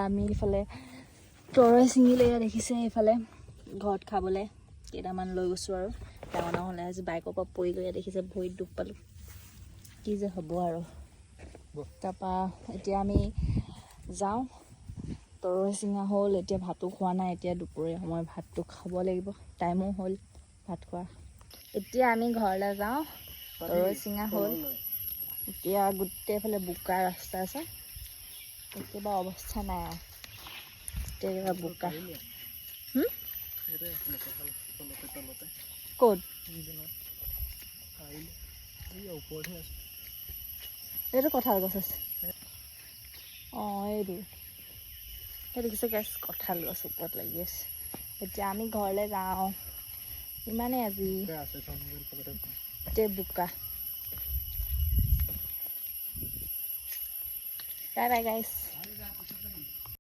আমি ইফালে তৰৈ ছিঙিলে দেখিছে এইফালে ঘৰত খাবলৈ কেইটামান লৈ গৈছোঁ আৰু ডাঙৰ ডাঙৰ হ'লে আজি বাইকৰ পৰা পৰি গৈ দেখিছে ভৰিত দুখ পালোঁ কি যে হ'ব আৰু তাৰপৰা এতিয়া আমি যাওঁ তৰৈ ছিঙা হ'ল এতিয়া ভাতো খোৱা নাই এতিয়া দুপৰীয়া সময় ভাতটো খাব লাগিব টাইমো হ'ল ভাত খোৱা এতিয়া আমি ঘৰলৈ যাওঁ তৰৈ ছিঙা হ'ল এতিয়া গোটেইফালে বোকা ৰাস্তা আছে একেবাৰে অৱস্থা নাই আৰু গোটেইকেইটা বোকা ক'ত এইটো কঁঠাল গছ আছে অঁ এইটো সেইটো দেখিছে গেছ কঁঠাল গছ ওপৰত লাগি আছে এতিয়া আমি ঘৰলৈ যাওঁ ইমানেই আজি গোটেই বোকা বাই বাই গাইছ